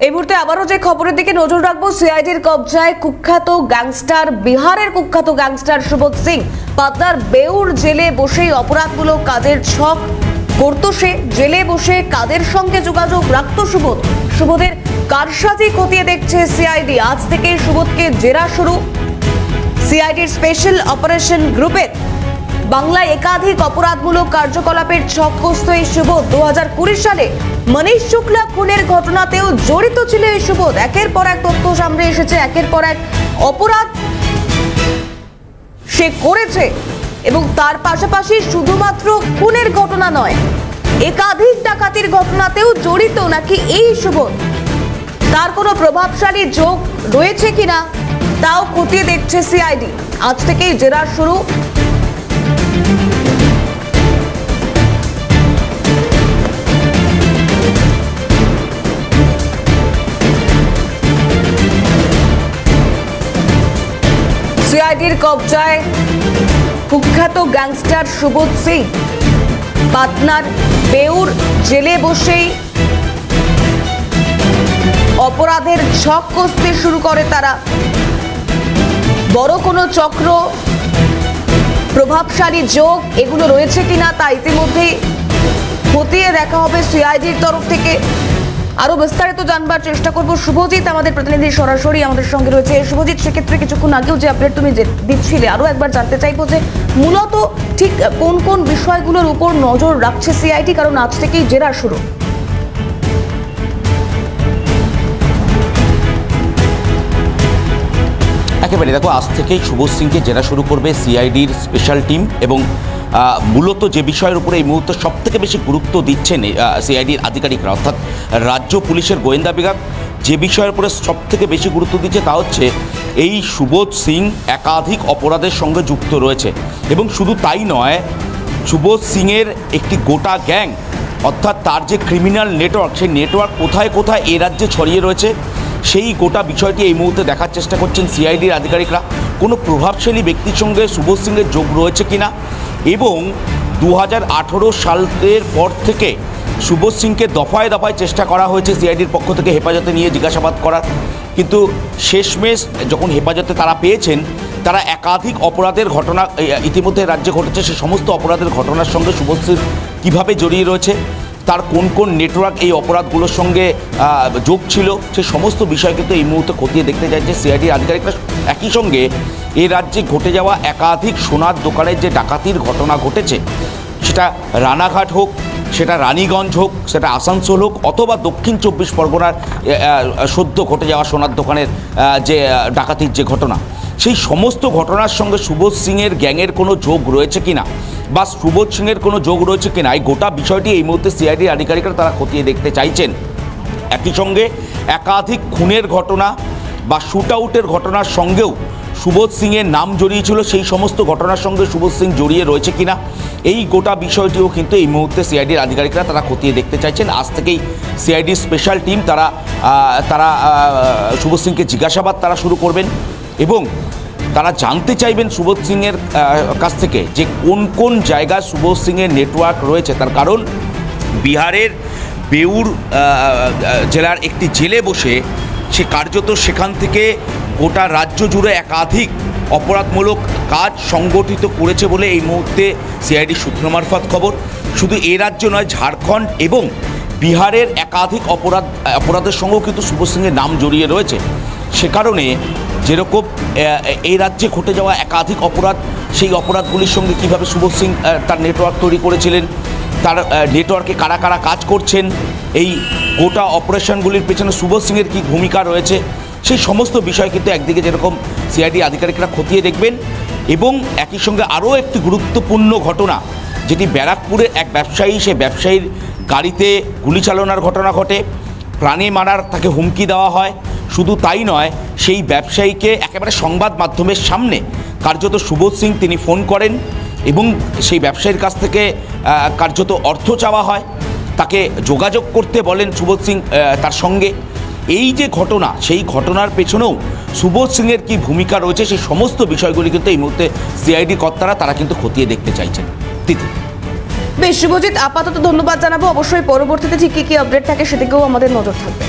এই মুহূর্তে আবারও যে খবরের দিকে নজর রাখবো, সিআইডির কবজায় কুখ্যাত গ্যাংস্টার, বিহারের কুখ্যাত গ্যাংস্টার সুবোধ সিং পাটনার বেউর জেলে বসেই অপরাধমূলক কাজের ছক করত। সে জেলে বসে কাদের সঙ্গে যোগাযোগ রাখত সুবোধের কারসাজি খতিয়ে দেখছে সিআইডি। আজ থেকে সুবোধকে জেরা শুরু সিআইডির স্পেশাল অপারেশন গ্রুপের। বাংলায় একাধিক অপরাধমূলক কার্যকলাপের ছক কষত এই সুবোধ। 2020 সালে মনীষ শুক্লা খুনের ঘটনাতেও জড়িত ছিল এই সুবোধ। একের পর এক তথ্য সামনে এসেছে, একের পর এক অপরাধ সে করেছে এবং তার পাশাপাশি শুধুমাত্র খুনের ঘটনা নয়, একাধিক ডাকাতির ঘটনাতেও জড়িত নাকি এই সুবোধ। তার কোনো প্রভাবশালী যোগ রয়েছে কিনা তাও খতিয়ে দেখছে সিআইডি। আজ থেকেই জেরা শুরু সিআইডির কবজায় কুখ্যাত গ্যাংস্টার সুবোধ সিং পাটনার বেউর জেলে বসেই অপরাধের ছক কষতে শুরু করে তারা। বড় কোনো চক্র, প্রভাবশালী যোগ এগুলো রয়েছে কিনা তা ইতিমধ্যেই খতিয়ে দেখা হবে সিআইডির তরফ থেকে। আরো বিস্তারিত জানবার চেষ্টা করব। শুভজিৎ আমাদের প্রতিনিধি সরাসরি আমাদের সঙ্গে রয়েছে। শুভজিৎ, সেক্ষেত্রে কিছুক্ষণ আগেও যে আপডেট তুমি দিচ্ছিলে, আরো একবার জানতে চাইবো যে মূলত ঠিক কোন কোন বিষয়গুলোর উপর নজর রাখছে সিআইডি, কারণ আজ থেকেই জেরা শুরু। একেবারে দেখো, আজ থেকেই সুবোধ সিংকে জেরা শুরু করবে সিআইডির স্পেশাল টিম এবং মূলত যে বিষয়ের উপরে এই মুহূর্তে সবথেকে বেশি গুরুত্ব দিচ্ছেন সিআইডির আধিকারিকরা, অর্থাৎ রাজ্য পুলিশের গোয়েন্দা বিভাগ যে বিষয়ের উপরে সবথেকে বেশি গুরুত্ব দিচ্ছে তা হচ্ছে এই সুবোধ সিং একাধিক অপরাধের সঙ্গে যুক্ত রয়েছে। এবং শুধু তাই নয়, সুবোধ সিংয়ের একটি গোটা গ্যাং, অর্থাৎ তার যে ক্রিমিনাল নেটওয়ার্ক, সেই নেটওয়ার্ক কোথায় কোথায় এ রাজ্যে ছড়িয়ে রয়েছে সেই গোটা বিষয়টি এই মুহূর্তে দেখার চেষ্টা করছেন সিআইডির আধিকারিকরা। কোনো প্রভাবশালী ব্যক্তির সঙ্গে সুবোধ সিংয়ের যোগ রয়েছে কিনা, এবং 2018 সালের পর থেকে সুবোধ সিংকে দফায় দফায় চেষ্টা করা হয়েছে সিআইডির পক্ষ থেকে হেফাজতে নিয়ে জিজ্ঞাসাবাদ করার, কিন্তু শেষমেশ যখন হেফাজতে তারা পেয়েছেন, তারা একাধিক অপরাধের ঘটনা ইতিমধ্যে রাজ্যে ঘটেছে, সে সমস্ত অপরাধের ঘটনার সঙ্গে সুবোধ সিং কীভাবে জড়িয়ে রয়েছে, তার কোন কোন নেটওয়ার্ক এই অপরাধগুলোর সঙ্গে যোগ ছিল, সে সমস্ত বিষয় কিন্তু এই মুহূর্তে খতিয়ে দেখতে চাইছে সিআইডির আধিকারিকরা। একই সঙ্গে এই রাজ্যে ঘটে যাওয়া একাধিক সোনার দোকানের যে ডাকাতির ঘটনা ঘটেছে, সেটা রানাঘাট হোক, সেটা রানীগঞ্জ হোক, সেটা আসানসোল হোক, অথবা দক্ষিণ 24 পরগনার সদ্য ঘটে যাওয়া সোনার দোকানের যে ডাকাতির যে ঘটনা, সেই সমস্ত ঘটনার সঙ্গে সুবোধ সিংয়ের গ্যাংয়ের কোনো যোগ রয়েছে কিনা বা সুবোধ সিংয়ের কোনো যোগ রয়েছে কিনা, এই গোটা বিষয়টি এই মুহূর্তে সিআইডির আধিকারিকরা তারা খতিয়ে দেখতে চাইছেন। একই সঙ্গে একাধিক খুনের ঘটনা বা শুট আউটের ঘটনার সঙ্গেও সুবোধ সিংয়ের নাম জড়িয়েছিল, সেই সমস্ত ঘটনার সঙ্গে সুবোধ সিং জড়িয়ে রয়েছে কিনা, এই গোটা বিষয়টিও কিন্তু এই মুহূর্তে সিআইডির আধিকারিকরা তারা খতিয়ে দেখতে চাইছেন। আজ থেকেই সিআইডির স্পেশাল টিম তারা সুবোধ সিংকে জিজ্ঞাসাবাদ তারা শুরু করবেন এবং তারা জানতে চাইবেন সুবোধ সিংয়ের কাছ থেকে যে কোন কোন জায়গায় সুবোধ সিংয়ের নেটওয়ার্ক রয়েছে। তার কারণ বিহারের বেউর জেলার একটি জেলে বসে সে কার্যত সেখান থেকে গোটা রাজ্য জুড়ে একাধিক অপরাধমূলক কাজ সংগঠিত করেছে বলে এই মুহূর্তে সিআইডি সূত্র মারফত খবর। শুধু এ রাজ্য নয়, ঝাড়খণ্ড এবং বিহারের একাধিক অপরাধের সঙ্গেও কিন্তু সুবোধ সিংয়ের নাম জড়িয়ে রয়েছে। সে কারণে যেরকম এই রাজ্যে ঘটে যাওয়া একাধিক অপরাধ, সেই অপরাধগুলির সঙ্গে কীভাবে সুবোধ সিং তার নেটওয়ার্ক তৈরি করেছিলেন, তার নেটওয়ার্কে কারা কারা কাজ করছেন, এই গোটা অপারেশনগুলির পেছনে সুবোধ সিংয়ের কী ভূমিকা রয়েছে, সেই সমস্ত বিষয় কিন্তু একদিকে যেরকম সিআইডি আধিকারিকরা খতিয়ে দেখবেন। এবং একই সঙ্গে আরও একটি গুরুত্বপূর্ণ ঘটনা, যেটি ব্যারাকপুরের এক ব্যবসায়ী, সেই ব্যবসায়ীর গাড়িতে গুলি চালনার ঘটনা ঘটে, প্রাণে মারার তাকে হুমকি দেওয়া হয়। শুধু তাই নয়, সেই ব্যবসায়ীকে একেবারে সংবাদ মাধ্যমের সামনে কার্যত সুবোধ সিং তিনি ফোন করেন এবং সেই ব্যবসায়ীর কাছ থেকে কার্যত অর্থ চাওয়া হয়, তাকে যোগাযোগ করতে বলেন সুবোধ সিং তার সঙ্গে। এই যে ঘটনা, সেই ঘটনার পেছনেও সুবোধ সিংয়ের কী ভূমিকা রয়েছে, সেই সমস্ত বিষয়গুলি কিন্তু এই মুহূর্তে সিআইডি কর্তারা তারা কিন্তু খতিয়ে দেখতে চাইছেন। তিথি, বেশ শুভজিৎ, আপাতত ধন্যবাদ জানাবো। অবশ্যই পরবর্তীতে ঠিক কি আপডেট থাকে সেদিকেও আমাদের নজর থাকবে।